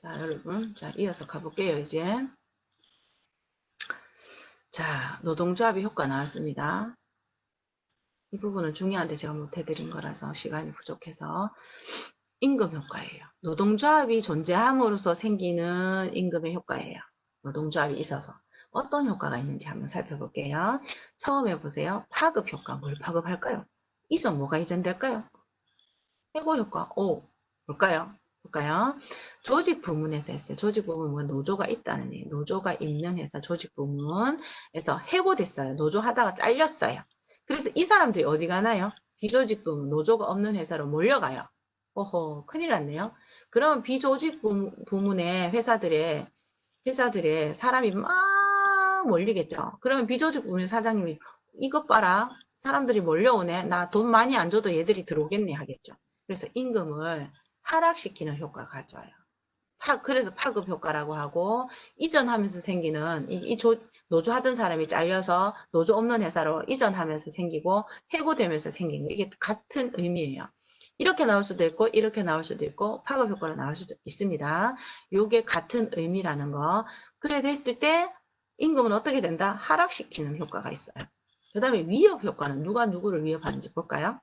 자, 여러분. 자, 이어서 가볼게요, 이제. 자, 노동조합의 효과 나왔습니다. 이 부분은 중요한데 제가 못해드린 거라서 시간이 부족해서 임금 효과예요. 노동조합이 존재함으로써 생기는 임금의 효과예요. 노동조합이 있어서. 어떤 효과가 있는지 한번 살펴볼게요. 처음에 보세요. 파급 효과. 뭘 파급할까요? 이전 뭐가 이전될까요? 해고 효과. 오, 볼까요? 볼까요? 조직 부문에서 했어요. 조직 부문은 노조가 있다는 얘기. 노조가 있는 회사 조직 부문에서 해고됐어요. 노조 하다가 잘렸어요. 그래서 이 사람들이 어디 가나요? 비조직 부문, 노조가 없는 회사로 몰려가요. 오호, 큰일 났네요. 그러면 비조직 부문의 회사들의 사람이 막 몰리겠죠. 그러면 비조직 부문의 사장님이 이것 봐라. 사람들이 몰려오네. 나 돈 많이 안 줘도 얘들이 들어오겠네 하겠죠. 그래서 임금을 하락시키는 효과가 가져와요. 그래서 파급 효과라고 하고, 이전하면서 생기는, 노조 하던 사람이 잘려서 노조 없는 회사로 이전하면서 생기고, 해고되면서 생긴 거, 이게 같은 의미예요. 이렇게 나올 수도 있고, 이렇게 나올 수도 있고, 파급 효과로 나올 수도 있습니다. 요게 같은 의미라는 거. 그래 됐을 때, 임금은 어떻게 된다? 하락시키는 효과가 있어요. 그 다음에 위협 효과는 누가 누구를 위협하는지 볼까요?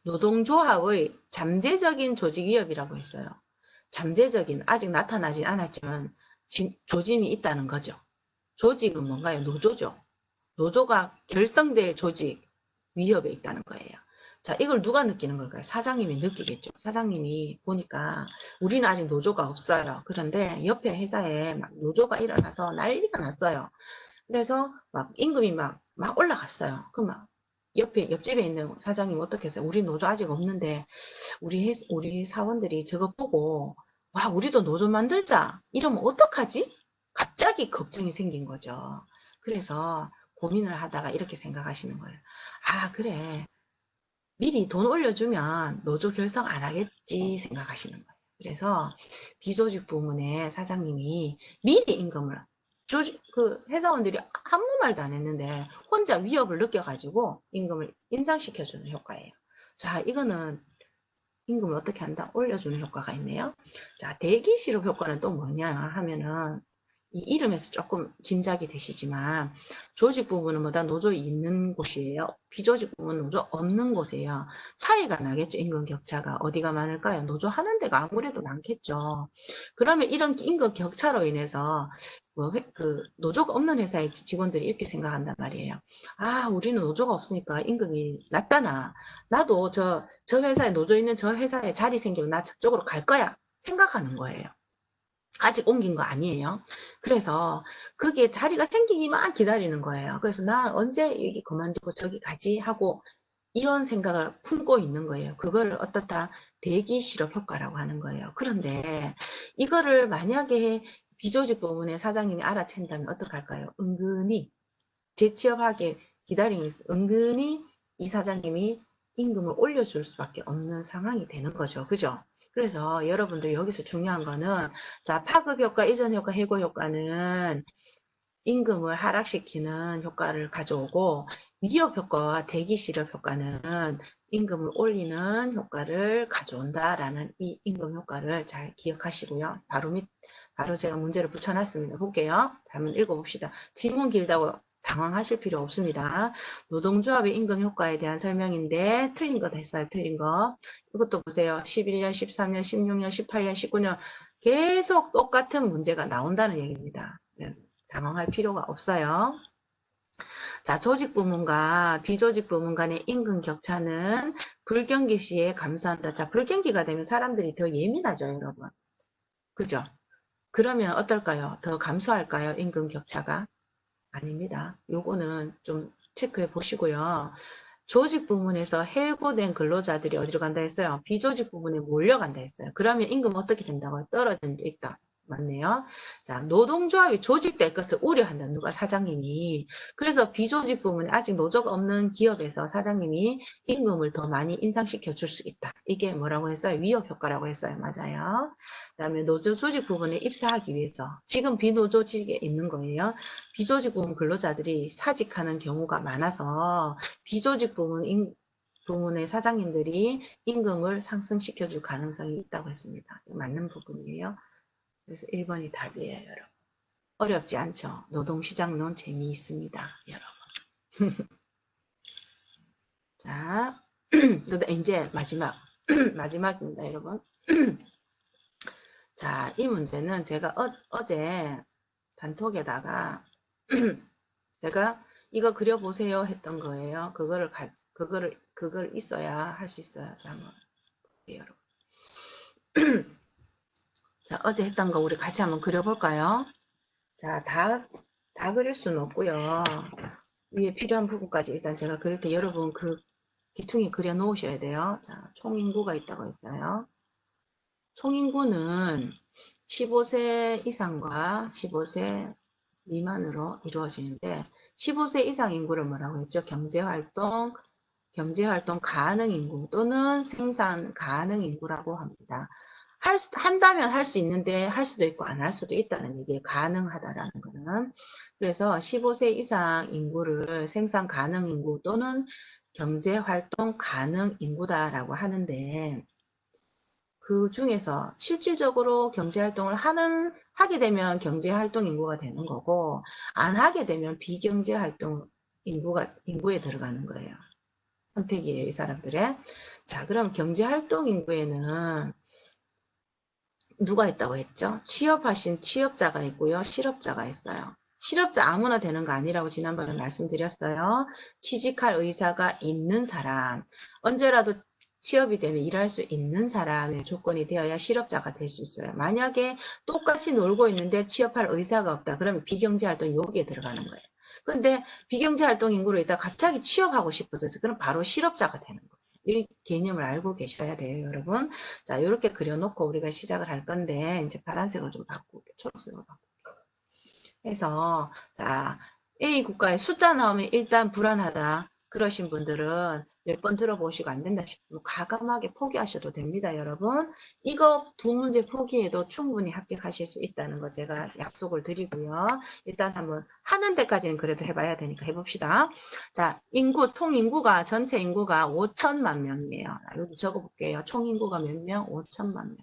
노동조합의 잠재적인 조직 위협이라고 했어요. 잠재적인, 아직 나타나진 않았지만 조짐이 있다는 거죠. 조직은 뭔가요? 노조죠. 노조가 결성될 조직 위협에 있다는 거예요. 자, 이걸 누가 느끼는 걸까요? 사장님이 느끼겠죠. 사장님이 보니까 우리는 아직 노조가 없어요. 그런데 옆에 회사에 막 노조가 일어나서 난리가 났어요. 그래서 막 임금이 막 올라갔어요. 그럼 막 옆집에 있는 사장님 어떻게 했어요? 우리 노조 아직 없는데 우리 사원들이 저거 보고 와, 우리도 노조 만들자. 이러면 어떡하지? 갑자기 걱정이 생긴 거죠. 그래서 고민을 하다가 이렇게 생각하시는 거예요. 아, 그래. 미리 돈 올려주면 노조 결성 안 하겠지 생각하시는 거예요. 그래서 비조직 부문의 사장님이 미리 임금을 그 회사원들이 아무 말도 안 했는데 혼자 위협을 느껴가지고 임금을 인상시켜주는 효과예요. 자, 이거는 임금을 어떻게 한다? 올려주는 효과가 있네요. 자, 대기 실업 효과는 또 뭐냐 하면은 이 이름에서 조금 짐작이 되시지만 조직 부분은 뭐다 노조 있는 곳이에요. 비조직 부분은 노조 없는 곳이에요. 차이가 나겠죠. 임금 격차가 어디가 많을까요? 노조 하는 데가 아무래도 많겠죠. 그러면 이런 임금 격차로 인해서 그 노조가 없는 회사의 직원들이 이렇게 생각한단 말이에요. 아, 우리는 노조가 없으니까 임금이 낮다나. 나도 저 회사에 노조 있는 저 회사에 자리 생기면 나 저쪽으로 갈 거야. 생각하는 거예요. 아직 옮긴 거 아니에요. 그래서 그게 자리가 생기기만 기다리는 거예요. 그래서 나 언제 여기 그만두고 저기 가지 하고 이런 생각을 품고 있는 거예요. 그거를 어떻다 대기 실업 효과라고 하는 거예요. 그런데 이거를 만약에 비조직 부문의 사장님이 알아챈다면 어떡할까요? 은근히 재취업하게 기다리니 은근히 이 사장님이 임금을 올려줄 수밖에 없는 상황이 되는 거죠. 그죠? 그래서 여러분들 여기서 중요한 거는 자, 파급 효과, 이전 효과, 해고 효과는 임금을 하락시키는 효과를 가져오고 위협 효과와 대기 실업 효과는 임금을 올리는 효과를 가져온다라는 이 임금 효과를 잘 기억하시고요. 바로 제가 문제를 붙여놨습니다. 볼게요. 한번 읽어봅시다. 지문 길다고 당황하실 필요 없습니다. 노동조합의 임금 효과에 대한 설명인데 틀린 거 됐어요. 틀린 거. 이것도 보세요. 11년, 13년, 16년, 18년, 19년 계속 똑같은 문제가 나온다는 얘기입니다. 당황할 필요가 없어요. 자, 조직 부문과 비조직 부문 간의 임금 격차는 불경기 시에 감소한다. 자, 불경기가 되면 사람들이 더 예민하죠, 여러분. 그죠? 그러면 어떨까요? 더 감소할까요? 임금 격차가? 아닙니다. 요거는 좀 체크해 보시고요. 조직 부문에서 해고된 근로자들이 어디로 간다 했어요? 비조직 부문에 몰려간다 했어요. 그러면 임금 어떻게 된다고요? 떨어진다. 맞네요. 자, 노동조합이 조직될 것을 우려한다. 누가 사장님이. 그래서 비조직 부문에 아직 노조가 없는 기업에서 사장님이 임금을 더 많이 인상시켜 줄 수 있다. 이게 뭐라고 했어요? 위협 효과라고 했어요. 맞아요. 그다음에 노조 조직 부분에 입사하기 위해서 지금 비노조직에 있는 거예요. 비조직 부문 근로자들이 사직하는 경우가 많아서 비조직 부문 부문의 사장님들이 임금을 상승시켜 줄 가능성이 있다고 했습니다. 맞는 부분이에요. 그래서 1번이 답이에요, 여러분. 어렵지 않죠? 노동시장론 재미있습니다, 여러분. 자, 이제 마지막, 마지막입니다, 여러분. 자, 이 문제는 제가 어제 단톡에다가 제가 이거 그려보세요 했던 거예요. 그걸 있어야 할 수 있어요. 자, 한번 볼게요, 여러분. 자, 어제 했던 거 우리 같이 한번 그려볼까요? 자, 다 그릴 수는 없고요. 위에 필요한 부분까지 일단 제가 그릴 때 여러분 그 기퉁에 그려 놓으셔야 돼요. 자, 총인구가 있다고 했어요. 총인구는 15세 이상과 15세 미만으로 이루어지는데 15세 이상 인구를 뭐라고 했죠? 경제활동 가능 인구 또는 생산 가능 인구라고 합니다. 한다면 할 수 있는데 할 수도 있고 안 할 수도 있다는 얘기예요. 가능하다라는 거는. 그래서 15세 이상 인구를 생산 가능 인구 또는 경제활동 가능 인구다라고 하는데 그 중에서 실질적으로 경제활동을 하게 되면 경제활동 인구가 되는 거고 안 하게 되면 비경제활동 인구에 들어가는 거예요. 선택이에요, 이 사람들의. 자, 그럼 경제활동 인구에는 누가 있다고 했죠? 취업하신 취업자가 있고요. 실업자가 있어요. 실업자 아무나 되는 거 아니라고 지난번에 말씀드렸어요. 취직할 의사가 있는 사람, 언제라도 취업이 되면 일할 수 있는 사람의 조건이 되어야 실업자가 될 수 있어요. 만약에 똑같이 놀고 있는데 취업할 의사가 없다. 그러면 비경제활동 여기에 들어가는 거예요. 근데 비경제활동 인구로 있다가 갑자기 취업하고 싶어져서 그럼 바로 실업자가 되는 거예요. 이 개념을 알고 계셔야 돼요, 여러분. 자, 이렇게 그려놓고 우리가 시작을 할 건데, 이제 파란색으로 좀 바꿀게요. 초록색으로 바꿀게요. 해서, 자, A 국가에 숫자 나오면 일단 불안하다. 그러신 분들은 몇 번 들어보시고 안 된다 싶으면 과감하게 포기하셔도 됩니다, 여러분. 이거 두 문제 포기해도 충분히 합격하실 수 있다는 거 제가 약속을 드리고요. 일단 한번 하는 데까지는 그래도 해봐야 되니까 해봅시다. 자, 총인구가, 전체 인구가 5천만 명이에요. 여기 적어볼게요. 총인구가 몇 명? 5천만 명.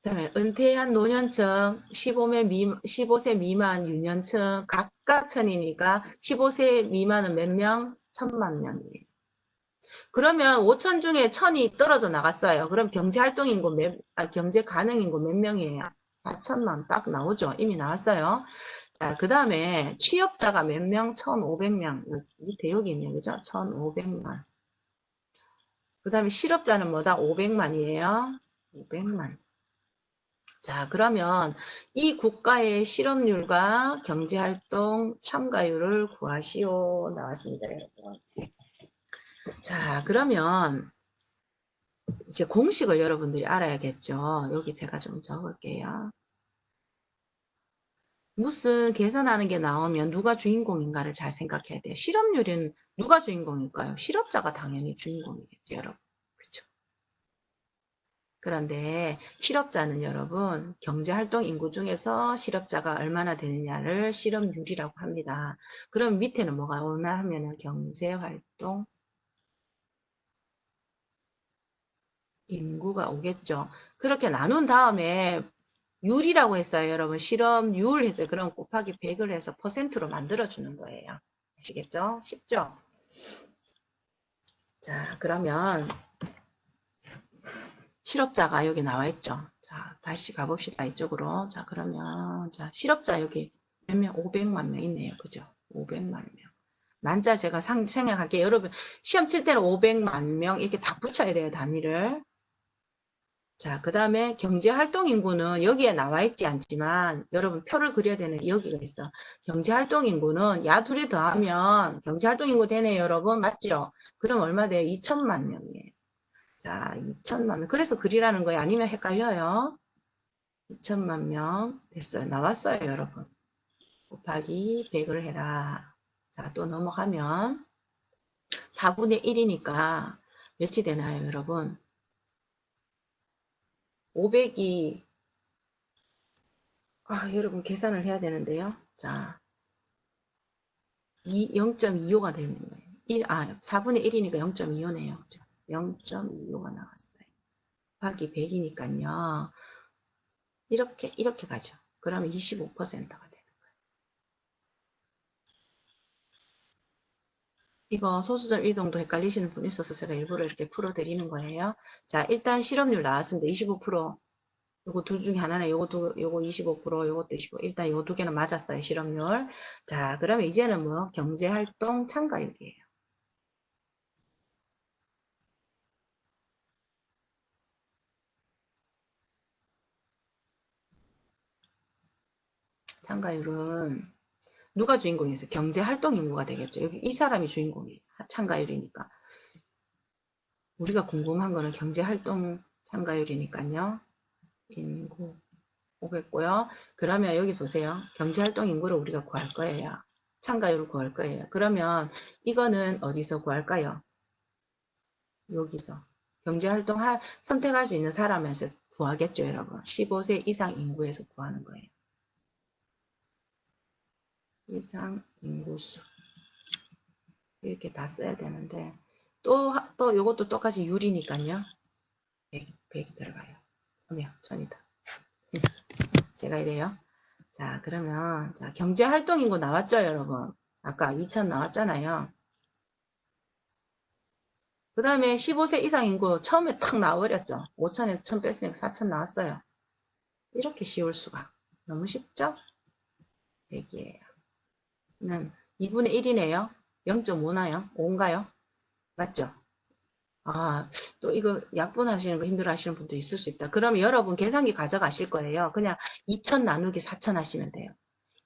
그다음에 은퇴한 노년층, 15세 미만 유년층 각각 천이니까 15세 미만은 몇 명? 1,000만 명이에요. 그러면 5천 중에 1,000이 떨어져 나갔어요. 그럼 경제활동인구 경제 가능인구 몇 명이에요? 4천만 딱 나오죠. 이미 나왔어요. 자, 그 다음에 취업자가 몇 명? 1,500명. 밑에 여기 있네요. 그죠? 1,500만. 그 다음에 실업자는 뭐다? 500만이에요. 500만. 자, 그러면 이 국가의 실업률과 경제활동 참가율을 구하시오. 나왔습니다, 여러분. 자, 그러면 이제 공식을 여러분들이 알아야겠죠. 여기 제가 좀 적을게요. 무슨 계산하는 게 나오면 누가 주인공인가를 잘 생각해야 돼요. 실업률은 누가 주인공일까요? 실업자가 당연히 주인공이겠죠, 여러분. 그렇죠? 그런데 실업자는 여러분 경제활동 인구 중에서 실업자가 얼마나 되느냐를 실업률이라고 합니다. 그럼 밑에는 뭐가 오나 하면은 경제활동 인구가 오겠죠. 그렇게 나눈 다음에 율이라고 했어요. 여러분 실업률 했어요. 그럼 곱하기 100을 해서 퍼센트로 만들어주는 거예요. 아시겠죠? 쉽죠? 자, 그러면 실업자가 여기 나와 있죠. 자, 다시 가봅시다. 이쪽으로. 자, 그러면, 자, 실업자 여기 몇 명? 500만 명 있네요. 그죠? 500만 명. 만자 제가 생각할게요. 여러분, 시험 칠 때는 500만 명 이렇게 다 붙여야 돼요. 단위를. 자, 그 다음에 경제활동인구는 여기에 나와 있지 않지만 여러분 표를 그려야 되는 여기가 있어. 경제활동인구는 야 둘이 더하면 경제활동인구 되네요. 여러분. 맞죠? 그럼 얼마 돼요? 2천만 명이에요. 자, 2천만 명. 그래서 그리라는 거예요. 아니면 헷갈려요. 2천만 명 됐어요. 나왔어요, 여러분. 곱하기 100을 해라. 자, 또 넘어가면 4분의 1이니까 몇이 되나요, 여러분? 500이 여러분 계산을 해야 되는데요. 자, 0.25가 되는 거예요. 4분의 1이니까 0.25네요. 0.25가 나왔어요. 곱하기 100이니까요. 이렇게 가죠. 그러면 25%가 되는 거예요. 이거 소수점 이동도 헷갈리시는 분 있어서 제가 일부러 이렇게 풀어드리는 거예요. 자, 일단 실업률 나왔습니다. 25%. 요거 둘 중에 하나는 요거 25%, 요것도 25%. 일단 요 두 개는 맞았어요. 실업률. 자, 그러면 이제는 뭐 경제활동 참가율이에요. 참가율은 누가 주인공이었어요? 경제활동 인구가 되겠죠. 여기 이 사람이 주인공이에요. 참가율이니까. 우리가 궁금한 거는 경제활동 참가율이니까요. 인구 500고요. 그러면 여기 보세요. 경제활동 인구를 우리가 구할 거예요. 참가율을 구할 거예요. 그러면 이거는 어디서 구할까요? 여기서. 경제활동 선택할 수 있는 사람에서 구하겠죠, 여러분. 15세 이상 인구에서 구하는 거예요. 이상 인구수. 이렇게 다 써야 되는데 또 이것도 똑같이 유리니까요. 100 들어가요. 그러면 1000이다. 제가 이래요. 자, 그러면 자 경제활동인구 나왔죠, 여러분? 아까 2000 나왔잖아요. 그 다음에 15세 이상 인구 처음에 탁 나와버렸죠. 5000에서 1000 뺐으니까 4000 나왔어요. 이렇게 쉬울 수가. 너무 쉽죠? 100이에요. 는 2분의 1이네요. 0.5나요? 5인가요? 맞죠? 아, 또 이거 약분하시는 거 힘들어 하시는 분도 있을 수 있다. 그러면 여러분 계산기 가져가실 거예요. 그냥 2000 나누기 4000 하시면 돼요.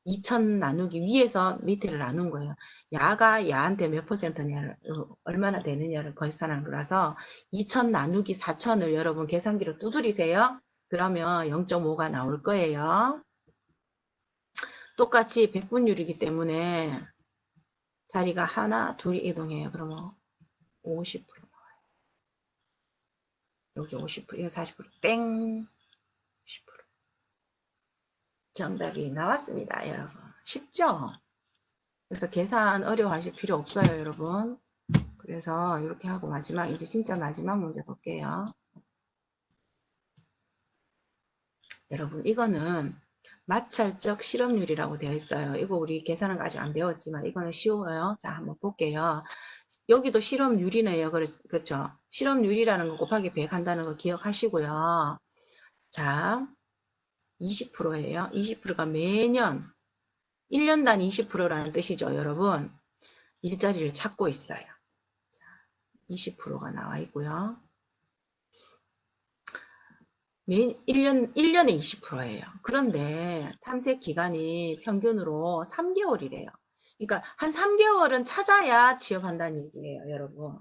2000 나누기 위에서 밑에를 나눈 거예요. 야가 야한테 몇 퍼센트냐를 얼마나 되느냐를 계산한 거라서 2000 나누기 4000을 여러분 계산기로 두드리세요. 그러면 0.5가 나올 거예요. 똑같이 백분율이기 때문에 자리가 하나, 둘이 이동해요. 그러면 50%. 여기 50%, 이거 40%, 땡! 10%. 정답이 나왔습니다, 여러분. 쉽죠? 그래서 계산 어려워하실 필요 없어요, 여러분. 그래서 이렇게 하고 마지막, 이제 진짜 마지막 문제 볼게요. 여러분, 이거는 마찰적 실업률이라고 되어 있어요. 이거 우리 계산은 아직 안 배웠지만 이거는 쉬워요. 자, 한번 볼게요. 여기도 실업률이네요. 그렇죠? 실업률이라는 거 곱하기 100 한다는 거 기억하시고요. 자, 20%예요. 20%가 매년 1년 단 20%라는 뜻이죠, 여러분. 일자리를 찾고 있어요. 20%가 나와 있고요. 1년에 20%예요. 그런데 탐색 기간이 평균으로 3개월이래요. 그러니까 한 3개월은 찾아야 취업한다는 얘기예요, 여러분.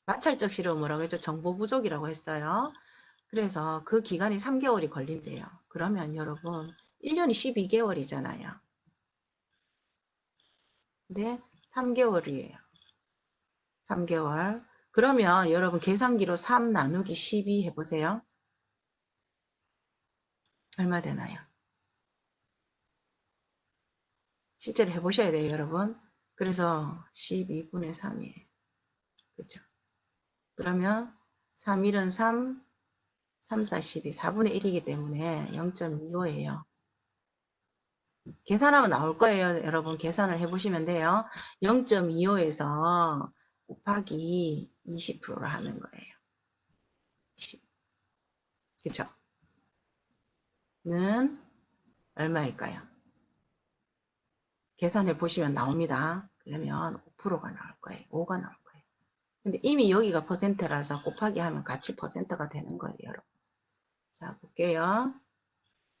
마찰적 실업은 뭐라고 했죠? 정보 부족이라고 했어요. 그래서 그 기간이 3개월이 걸린대요. 그러면 여러분 1년이 12개월이잖아요. 근데 3개월이에요. 3개월. 그러면 여러분 계산기로 3 나누기 12 해보세요. 얼마 되나요? 실제로 해보셔야 돼요, 여러분. 그래서 12분의 3이에요. 그죠? 그러면 3, 1은 3, 3, 4, 12, 4분의 1이기 때문에 0.25예요. 계산하면 나올 거예요, 여러분. 계산을 해보시면 돼요. 0.25에서 곱하기 20%를 하는 거예요. 10. 그쵸? 는 얼마일까요? 계산해 보시면 나옵니다. 그러면 5%가 나올 거예요. 5가 나올 거예요. 근데 이미 여기가 퍼센트라서 곱하기 하면 같이 퍼센트가 되는 거예요, 여러분. 자, 볼게요.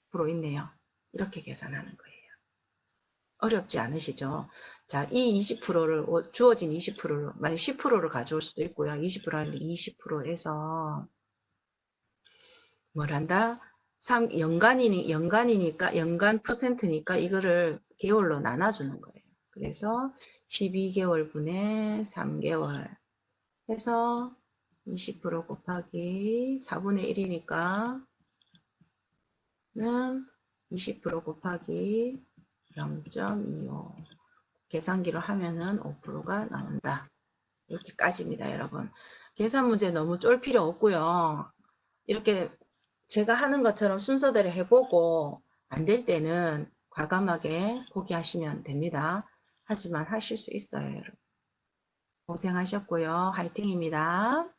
프로 있네요. 이렇게 계산하는 거예요. 어렵지 않으시죠? 자, 이 20%를, 주어진 20%를, 만약 10%를 가져올 수도 있고요. 20% 하는데 20%에서 뭘 한다? 연간이니까, 연간 퍼센트니까 이거를 개월로 나눠주는 거예요. 그래서 12개월분의 3개월 해서 20% 곱하기 4분의 1이니까 는 20% 곱하기 0.25 계산기로 하면은 5%가 나온다. 이렇게까지입니다, 여러분. 계산 문제 너무 쫄 필요 없고요. 이렇게 제가 하는 것처럼 순서대로 해보고 안 될 때는 과감하게 포기하시면 됩니다. 하지만 하실 수 있어요, 여러분. 고생하셨고요. 화이팅입니다.